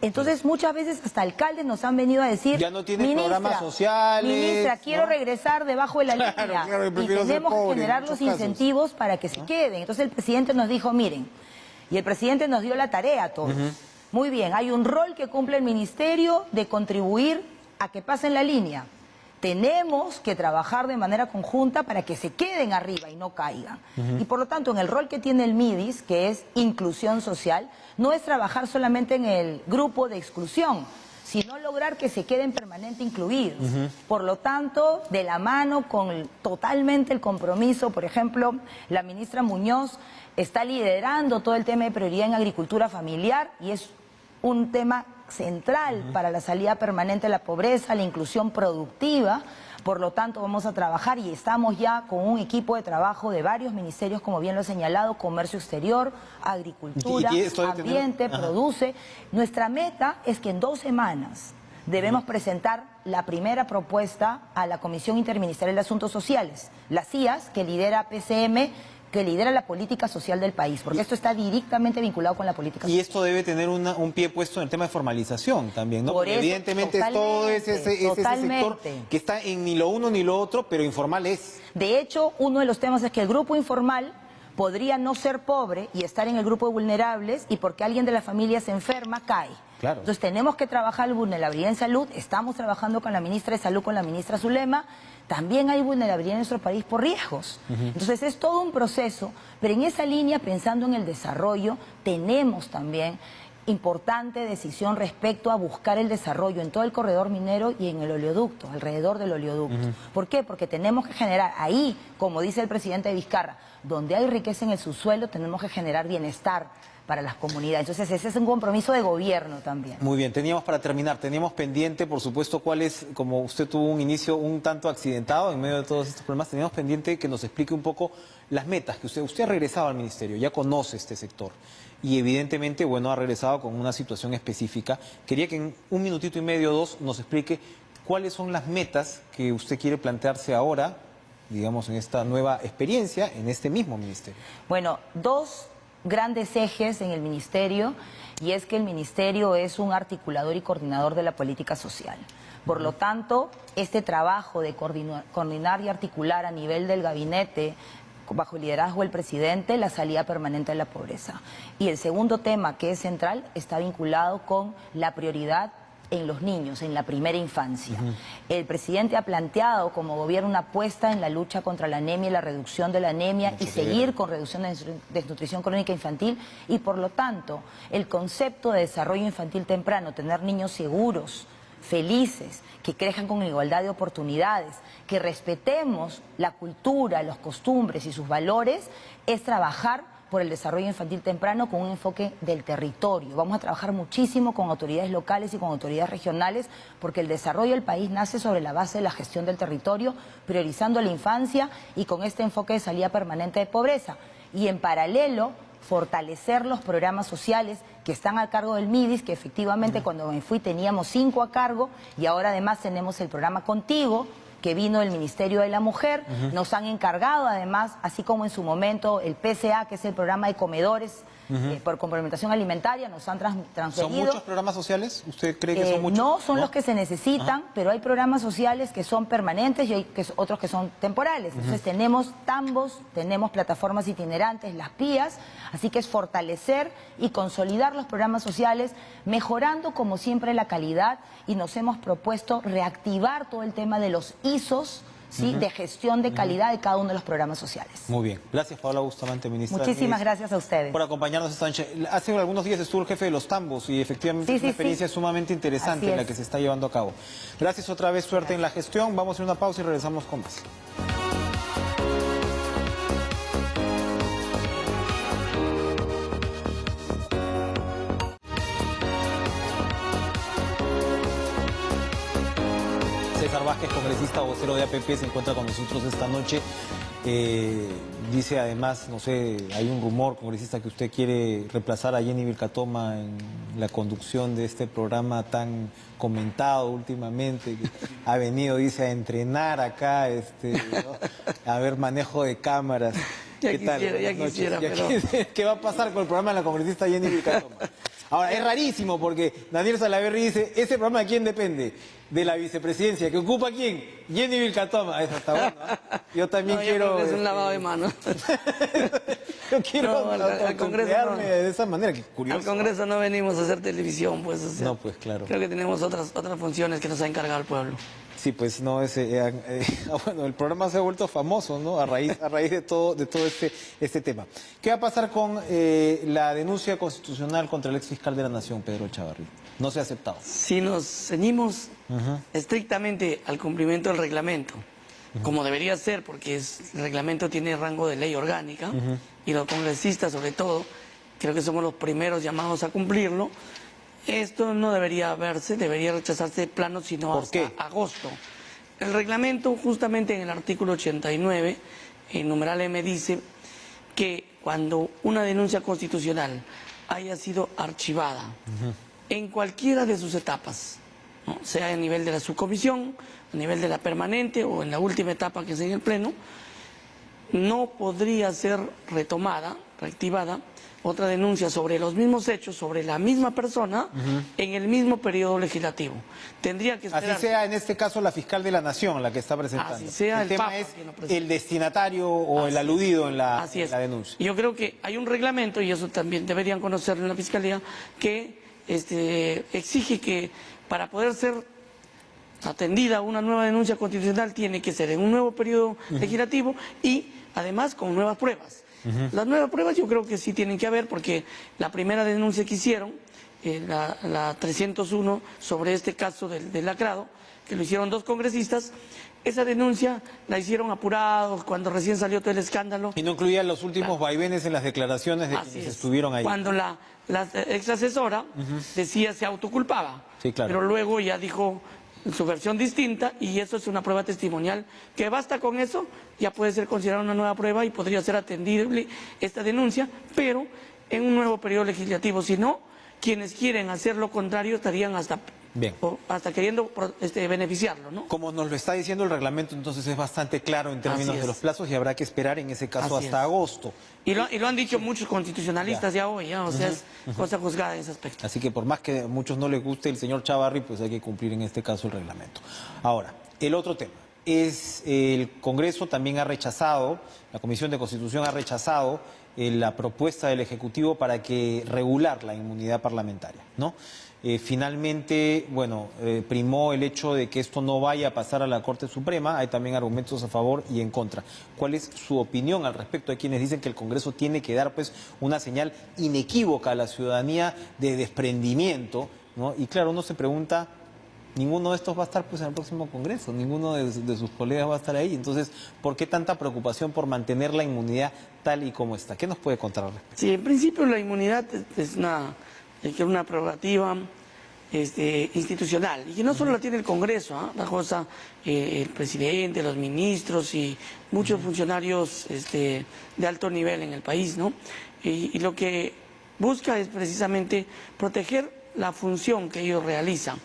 Entonces muchas veces hasta alcaldes nos han venido a decir, ya no tiene programas sociales, ministra, quiero ¿no?, regresar debajo de la línea, y tenemos que generar los incentivos para que se queden. Entonces el presidente nos dijo, miren, y el presidente nos dio la tarea a todos. Muy bien, hay un rol que cumple el ministerio de contribuir a que pasen la línea. Tenemos que trabajar de manera conjunta para que se queden arriba y no caigan. Y por lo tanto, en el rol que tiene el MIDIS, que es inclusión social, no es trabajar solamente en el grupo de exclusión, sino lograr que se queden permanentemente incluidos. Por lo tanto, de la mano con totalmente el compromiso, por ejemplo, la ministra Muñoz está liderando todo el tema de prioridad en agricultura familiar y es un tema central para la salida permanente de la pobreza, la inclusión productiva. Por lo tanto, vamos a trabajar y estamos ya con un equipo de trabajo de varios ministerios, como bien lo he señalado, comercio exterior, agricultura, ambiente, produce. Nuestra meta es que en 2 semanas debemos presentar la primera propuesta a la Comisión Interministerial de Asuntos Sociales, la CIAS, que lidera PCM, que lidera la política social del país, porque esto está directamente vinculado con la política social. Y esto debe tener un pie puesto en el tema de formalización también, ¿no? Porque evidentemente todo ese sector que está en ni lo uno ni lo otro, pero informal es. De hecho, uno de los temas es que el grupo informal podría no ser pobre y estar en el grupo de vulnerables, y porque alguien de la familia se enferma, cae. Claro. Entonces tenemos que trabajar vulnerabilidad en salud, estamos trabajando con la ministra de Salud, con la ministra Zulema. También hay vulnerabilidad en nuestro país por riesgos. Entonces es todo un proceso, pero en esa línea, pensando en el desarrollo, tenemos también importante decisión respecto a buscar el desarrollo en todo el corredor minero y en el oleoducto, alrededor del oleoducto. ¿Por qué? Porque tenemos que generar ahí, como dice el presidente Vizcarra, donde hay riqueza en el subsuelo, tenemos que generar bienestar para las comunidades. Entonces ese es un compromiso de gobierno también. Muy bien, para terminar, teníamos pendiente, por supuesto, cuál es, como usted tuvo un inicio un tanto accidentado en medio de todos estos problemas, teníamos pendiente que nos explique un poco las metas, que usted ha regresado al ministerio, ya conoce este sector y evidentemente, bueno, ha regresado con una situación específica. Quería que en 1 minutito y medio, 2, nos explique cuáles son las metas que usted quiere plantearse ahora, digamos, en esta nueva experiencia, en este mismo ministerio. Bueno, 2 grandes ejes en el ministerio, y es que el ministerio es un articulador y coordinador de la política social. Por lo tanto, este trabajo de coordinar y articular a nivel del gabinete, bajo el liderazgo del presidente, la salida permanente de la pobreza. Y el segundo tema, que es central, está vinculado con la prioridad en los niños, en la primera infancia. El presidente ha planteado como gobierno una apuesta en la lucha contra la anemia y la reducción de la anemia y seguir con reducción de desnutrición crónica infantil, y por lo tanto el concepto de desarrollo infantil temprano, tener niños seguros, felices, que crezcan con igualdad de oportunidades, que respetemos la cultura, las costumbres y sus valores, es trabajar por el desarrollo infantil temprano con un enfoque del territorio. Vamos a trabajar muchísimo con autoridades locales y con autoridades regionales, porque el desarrollo del país nace sobre la base de la gestión del territorio, priorizando la infancia y con este enfoque de salida permanente de pobreza. Y en paralelo, fortalecer los programas sociales que están a cargo del MIDIS, que efectivamente cuando me fui teníamos 5 a cargo, y ahora además tenemos el programa Contigo, que vino del Ministerio de la Mujer. Nos han encargado además, así como en su momento el PCA, que es el programa de comedores por complementación alimentaria, nos han transferido. ¿Son muchos programas sociales? ¿Usted cree que son muchos? No, son los que se necesitan, pero hay programas sociales que son permanentes y hay otros que son temporales. Entonces tenemos tambos, tenemos plataformas itinerantes, las PIAs, así que es fortalecer y consolidar los programas sociales, mejorando como siempre la calidad, y nos hemos propuesto reactivar todo el tema de los ISOs, ¿sí? De gestión de calidad de cada uno de los programas sociales. Muy bien. Gracias, Paola Bustamante, ministra. Muchísimas gracias a ustedes por acompañarnos esta noche. Hace algunos días estuvo el jefe de los tambos y efectivamente es una experiencia sumamente interesante en la que se está llevando a cabo. Gracias otra vez, suerte en la gestión. Vamos a hacer una pausa y regresamos con más. César Vázquez, congresista vocero de APP, se encuentra con nosotros esta noche. Dice además, no sé, hay un rumor, congresista, que usted quiere reemplazar a Jenny Vilcatoma en la conducción de este programa tan comentado últimamente, que ha venido, dice, a entrenar acá, ¿no? A ver manejo de cámaras. ¿Qué tal? Ya quisiera, pero... ¿Qué va a pasar con el programa de la congresista Jenny Vilcatoma? Ahora, es rarísimo porque Daniel Salaverry dice, ¿ese programa de quién depende? De la vicepresidencia. ¿Que ocupa quién? Jenny Vilcatoma. Eso está bueno, ¿eh? Yo también quiero... Es un lavado de manos. Yo quiero al Congreso de esa manera, que curioso. Al Congreso no venimos a hacer televisión, pues. O sea, no, pues claro. Creo que tenemos otras funciones que nos ha encargado el pueblo. Sí, pues no, bueno, el programa se ha vuelto famoso, ¿no? A raíz de todo este tema. ¿Qué va a pasar con la denuncia constitucional contra el exfiscal de la Nación, Pedro Echavarri? No se ha aceptado. Si nos ceñimos estrictamente al cumplimiento del reglamento, como debería ser, porque el reglamento tiene rango de ley orgánica, y los congresistas, sobre todo, creo que somos los primeros llamados a cumplirlo. Esto no debería verse, debería rechazarse de plano, sino hasta agosto. El reglamento, justamente en el artículo 89, en numeral M, dice que cuando una denuncia constitucional haya sido archivada en cualquiera de sus etapas, ¿no? Sea a nivel de la subcomisión, a nivel de la permanente o en la última etapa, que es en el pleno, no podría ser retomada, reactivada, otra denuncia sobre los mismos hechos, sobre la misma persona, en el mismo periodo legislativo. Tendría que esperar... Así sea, en este caso, la fiscal de la Nación la que está presentando. Así sea, el tema Papa es que el destinatario o el aludido en la denuncia. Yo creo que hay un reglamento, y eso también deberían conocerlo en la Fiscalía, que exige que para poder ser atendida una nueva denuncia constitucional tiene que ser en un nuevo periodo legislativo y además con nuevas pruebas. Las nuevas pruebas yo creo que sí tienen que haber, porque la primera denuncia que hicieron, la 301, sobre este caso del lacrado, que lo hicieron 2 congresistas, esa denuncia la hicieron apurados cuando recién salió todo el escándalo. Y no incluía los últimos vaivenes en las declaraciones de quienes estuvieron ahí. Cuando la ex asesora decía, se autoculpaba, sí, claro. Pero luego ya dijo su versión distinta, y eso es una prueba testimonial, que basta con eso, ya puede ser considerada una nueva prueba y podría ser atendible esta denuncia, pero en un nuevo periodo legislativo. Si no, quienes quieren hacer lo contrario estarían hasta Bien. o hasta queriendo beneficiarlo, ¿no? Como nos lo está diciendo el reglamento, entonces es bastante claro en términos Así es. de los plazos y habrá que esperar en ese caso Así hasta es. agosto. Y lo han dicho muchos constitucionalistas ya hoy, o sea, es cosa juzgada en ese aspecto. Así que por más que a muchos no les guste el señor Chavarri, pues hay que cumplir en este caso el reglamento. Ahora, el otro tema es el Congreso también ha rechazado, la Comisión de Constitución ha rechazado la propuesta del Ejecutivo para que regular la inmunidad parlamentaria, ¿no? Finalmente, bueno, primó el hecho de que esto no vaya a pasar a la Corte Suprema. Hay también argumentos a favor y en contra. ¿Cuál es su opinión al respecto? Hay quienes dicen que el Congreso tiene que dar pues una señal inequívoca a la ciudadanía de desprendimiento, ¿no? Y claro, uno se pregunta, ninguno de estos va a estar pues en el próximo Congreso, ninguno de sus colegas va a estar ahí. Entonces, ¿por qué tanta preocupación por mantener la inmunidad tal y como está? ¿Qué nos puede contar al respecto? Sí, en principio la inmunidad es una prerrogativa institucional, y que no solo la tiene el Congreso, la cosa, el presidente, los ministros y muchos funcionarios de alto nivel en el país, ¿no? Y lo que busca es precisamente proteger la función que ellos realizan.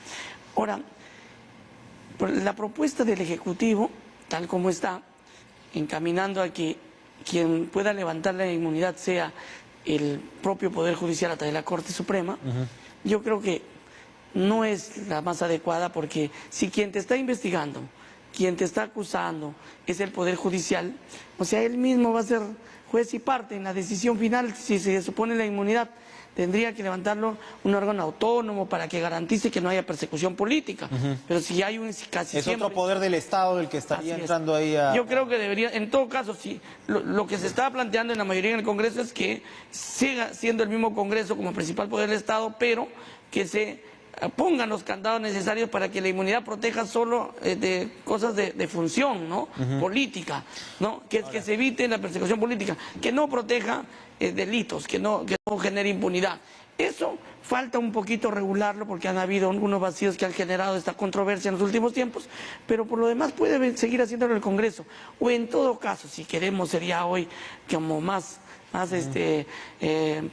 Ahora, la propuesta del Ejecutivo, tal como está, encaminando a que quien pueda levantar la inmunidad sea el propio Poder Judicial a través de la Corte Suprema, yo creo que no es la más adecuada, porque si quien te está investigando, quien te está acusando es el Poder Judicial, o sea, él mismo va a ser juez y parte en la decisión final. Si se supone la inmunidad, tendría que levantarlo un órgano autónomo para que garantice que no haya persecución política. Pero si hay casi Es siempre... otro poder del Estado el que estaría entrando ahí a... Yo creo que debería, en todo caso, sí, lo que se está planteando en la mayoría en el Congreso es que siga siendo el mismo Congreso como principal poder del Estado, pero que se pongan los candados necesarios para que la inmunidad proteja solo de cosas de función, ¿no? Política, ¿no? Que se evite la persecución política, que no proteja delitos, que no genere impunidad. Eso falta un poquito regularlo, porque han habido algunos vacíos que han generado esta controversia en los últimos tiempos, pero por lo demás puede seguir haciéndolo el Congreso. O en todo caso, si queremos, sería hoy como más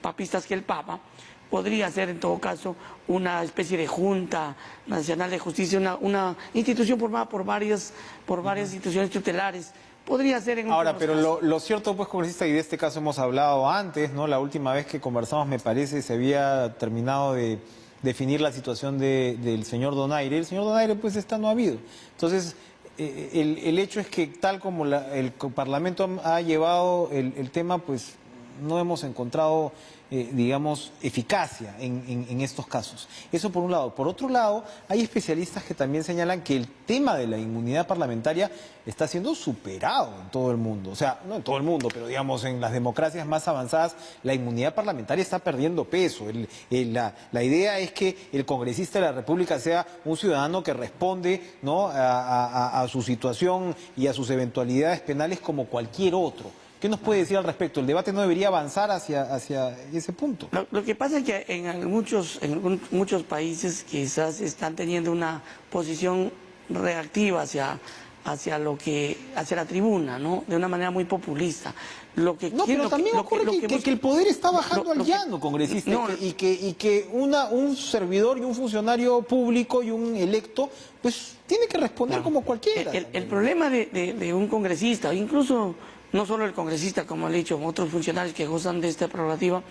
papistas que el Papa, podría ser en todo caso una especie de Junta Nacional de Justicia, una institución formada por varias instituciones tutelares. Podría ser en Ahora, pero casos. lo cierto, pues, congresista, y de este caso hemos hablado antes, ¿no? La última vez que conversamos, me parece, se había terminado de definir la situación del señor Donaire. El señor Donaire, pues, no ha habido. Entonces, el hecho es que tal como el Parlamento ha llevado el tema, pues, no hemos encontrado, digamos, eficacia en estos casos. Eso por un lado. Por otro lado, hay especialistas que también señalan que el tema de la inmunidad parlamentaria está siendo superado en todo el mundo. O sea, no en todo el mundo, pero digamos en las democracias más avanzadas, la inmunidad parlamentaria está perdiendo peso. La idea es que el congresista de la República sea un ciudadano que responde, ¿no?, a su situación y a sus eventualidades penales como cualquier otro. ¿Qué nos puede decir al respecto? ¿El debate no debería avanzar hacia ese punto? Lo que pasa es que en muchos países quizás están teniendo una posición reactiva hacia la tribuna, ¿no? De una manera muy populista. Pero también ocurre que el poder está bajando al llano, congresista, y que un servidor y un funcionario público y un electo, pues tiene que responder como cualquiera. El problema de un congresista, incluso no solo el congresista, como le he dicho, otros funcionarios que gozan de esta prerrogativa,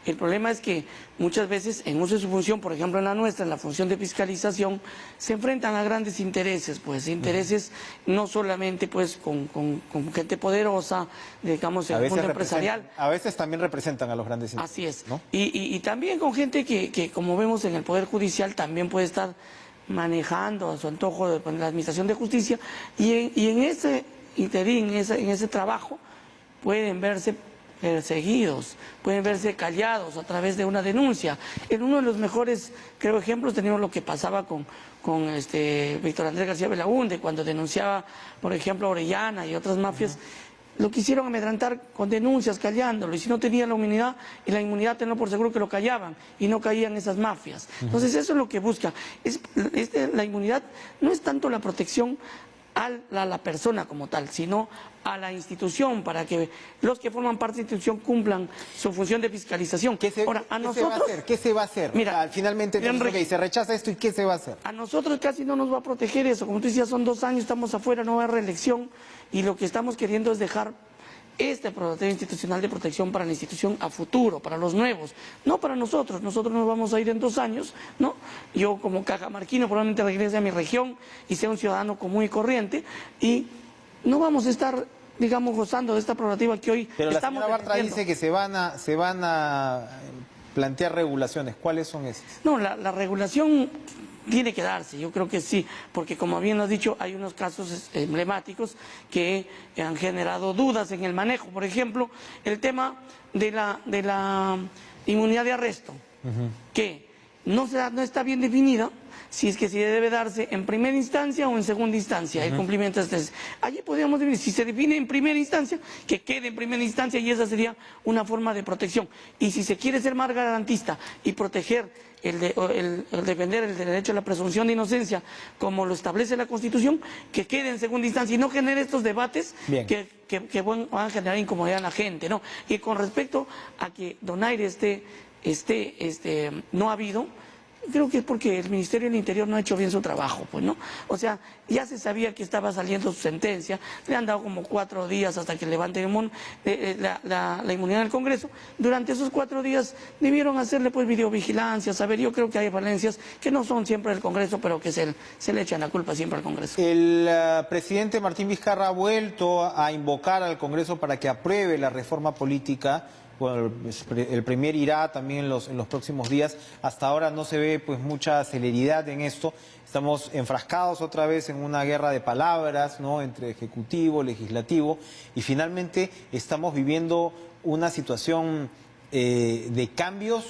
el problema es que muchas veces en uso de su función, por ejemplo en la nuestra, en la función de fiscalización, se enfrentan a grandes intereses, pues intereses no solamente pues con gente poderosa, digamos en el mundo empresarial. A veces también representan a los grandes intereses. Así es, ¿no? y también con gente que como vemos en el Poder Judicial también puede estar manejando a su antojo la administración de justicia, y en ese interín, en ese trabajo, pueden verse perseguidos, pueden verse callados a través de una denuncia. En uno de los mejores, creo, ejemplos tenemos lo que pasaba con Víctor Andrés García Belaúnde, cuando denunciaba, por ejemplo, a Orellana y otras mafias. Lo quisieron amedrentar con denuncias, callándolo, y si no tenía la inmunidad, tenlo por seguro que lo callaban, y no caían esas mafias. Entonces eso es lo que busca. La inmunidad no es tanto la protección a la persona como tal, sino a la institución, para que los que forman parte de la institución cumplan su función de fiscalización. Ahora, a nosotros, ¿Qué se va a hacer? Mira, O sea, finalmente se rechaza esto y ¿qué se va a hacer? a nosotros casi no nos va a proteger eso. Como tú decías, son 2 años, estamos afuera, no va a haber reelección, y lo que estamos queriendo es dejar este protocolo institucional de protección para la institución a futuro, para los nuevos, no para nosotros. Nosotros nos vamos a ir en 2 años, ¿no? Yo como cajamarquino probablemente regrese a mi región y sea un ciudadano común y corriente, y no vamos a estar, digamos, gozando de esta prerrogativa que hoy Pero la estamos señora Bartra defendiendo. dice que se van a plantear regulaciones. ¿Cuáles son esas? No, la regulación tiene que darse, yo creo que sí, porque como bien has dicho, hay unos casos emblemáticos que han generado dudas en el manejo. Por ejemplo, el tema de la inmunidad de arresto, que no está bien definida, si es que sí debe darse en primera instancia o en segunda instancia, el cumplimiento de este. Allí podríamos definir, si se define en primera instancia, que quede en primera instancia, y esa sería una forma de protección. Y si se quiere ser más garantista y proteger el defender el derecho a la presunción de inocencia, como lo establece la Constitución, que quede en segunda instancia y no genere estos debates que van a generar incomodidad a la gente, ¿no? Y con respecto a que Donaire no ha habido, creo que es porque el Ministerio del Interior no ha hecho bien su trabajo, pues, ¿no? O sea, ya se sabía que estaba saliendo su sentencia, le han dado como 4 días hasta que levanten la inmunidad del Congreso. Durante esos 4 días debieron hacerle, pues, videovigilancia, saber. Yo creo que hay falencias que no son siempre del Congreso, pero que se le echan la culpa siempre al Congreso. El presidente Martín Vizcarra ha vuelto a invocar al Congreso para que apruebe la reforma política. Bueno, el premier irá también en los próximos días. Hasta ahora no se ve pues mucha celeridad en esto. Estamos enfrascados otra vez en una guerra de palabras, ¿no?, entre ejecutivo, legislativo, y finalmente estamos viviendo una situación de cambios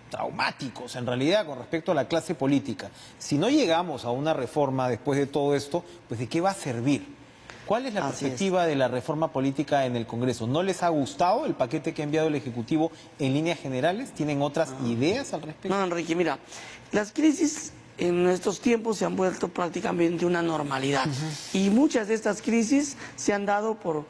traumáticos en realidad con respecto a la clase política. Si no llegamos a una reforma después de todo esto, pues ¿de qué va a servir? ¿Cuál es la perspectiva de la reforma política en el Congreso? ¿No les ha gustado el paquete que ha enviado el Ejecutivo en líneas generales? ¿Tienen otras ideas al respecto? No, Enrique, mira, las crisis en estos tiempos se han vuelto prácticamente una normalidad. Y muchas de estas crisis se han dado por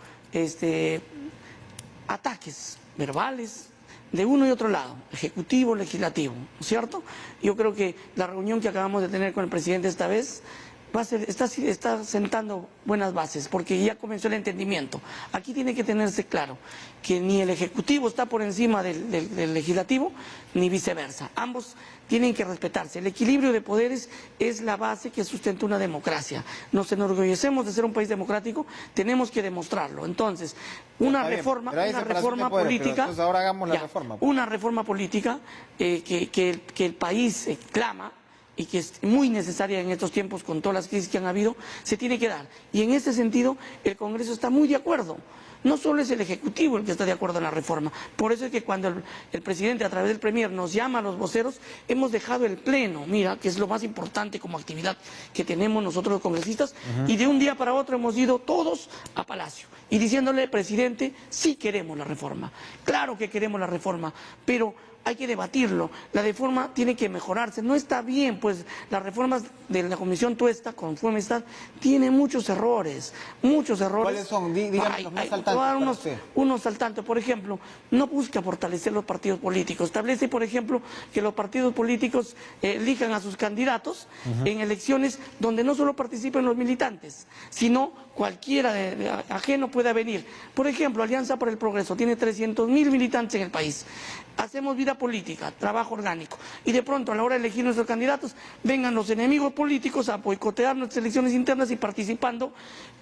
ataques verbales de uno y otro lado, ejecutivo, legislativo, ¿no es cierto? Yo creo que la reunión que acabamos de tener con el presidente esta vez está sentando buenas bases, porque ya comenzó el entendimiento. Aquí tiene que tenerse claro que ni el Ejecutivo está por encima del Legislativo, ni viceversa. Ambos tienen que respetarse. El equilibrio de poderes es la base que sustenta una democracia. Nos enorgullecemos de ser un país democrático, tenemos que demostrarlo. Entonces, una reforma política, ahora hagamos la reforma. Una reforma política que el país clama, y que es muy necesaria en estos tiempos con todas las crisis que han habido, se tiene que dar. Y en ese sentido, el Congreso está muy de acuerdo. No solo es el Ejecutivo el que está de acuerdo en la reforma. Por eso es que cuando el presidente, a través del Premier, nos llama a los voceros, hemos dejado el Pleno, mira, que es lo más importante como actividad que tenemos nosotros los congresistas, y de un día para otro hemos ido todos a Palacio, y diciéndole, presidente, sí queremos la reforma. Claro que queremos la reforma, pero hay que debatirlo. La reforma tiene que mejorarse. No está bien, pues las reformas de la Comisión Tuesta, conforme están, tienen muchos errores. ¿Cuáles son? Díganme los más saltantes. Unos saltantes, por ejemplo, no busca fortalecer los partidos políticos. Establece, por ejemplo, que los partidos políticos elijan a sus candidatos en elecciones donde no solo participen los militantes, sino cualquiera ajeno pueda venir. Por ejemplo, Alianza para el Progreso tiene 300.000 militantes en el país. Hacemos vida política, trabajo orgánico, y de pronto a la hora de elegir nuestros candidatos vengan los enemigos políticos a boicotear nuestras elecciones internas y participando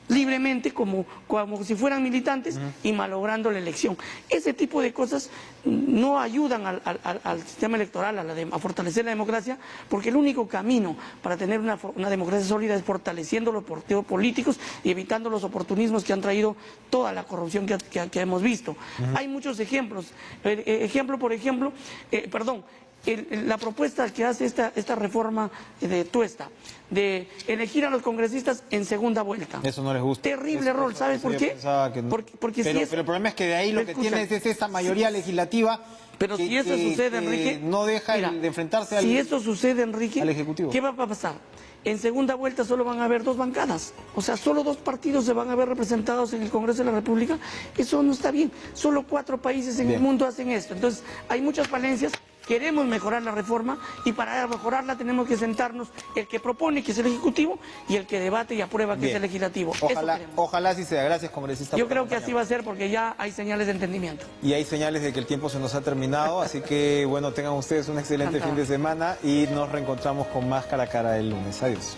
libremente como si fueran militantes y malogrando la elección. Ese tipo de cosas no ayudan al sistema electoral, a fortalecer la democracia, porque el único camino para tener una democracia sólida es fortaleciendo los partidos políticos y evitando los oportunismos que han traído toda la corrupción que hemos visto. Hay muchos ejemplos. La propuesta que hace esta reforma de Tuesta, de elegir a los congresistas en segunda vuelta. Eso no les gusta. Terrible error, ¿sabes por qué? Porque pero el problema es que de ahí lo que tienes es esa mayoría legislativa. Pero si eso sucede, Enrique, no deja de enfrentarse si eso sucede, Enrique, al Ejecutivo. ¿Qué va a pasar? en segunda vuelta solo van a haber 2 bancadas. O sea, solo 2 partidos se van a ver representados en el Congreso de la República. Eso no está bien. Solo 4 países en el mundo hacen esto. Entonces, hay muchas falencias. Queremos mejorar la reforma y para mejorarla tenemos que sentarnos el que propone, que es el Ejecutivo, y el que debate y aprueba, que es el Legislativo. Ojalá así sea. Gracias, congresista. Yo creo que así va a ser porque ya hay señales de entendimiento. Y hay señales de que el tiempo se nos ha terminado, así que bueno, tengan ustedes un excelente fin de semana y nos reencontramos con más cara a cara el lunes. Adiós.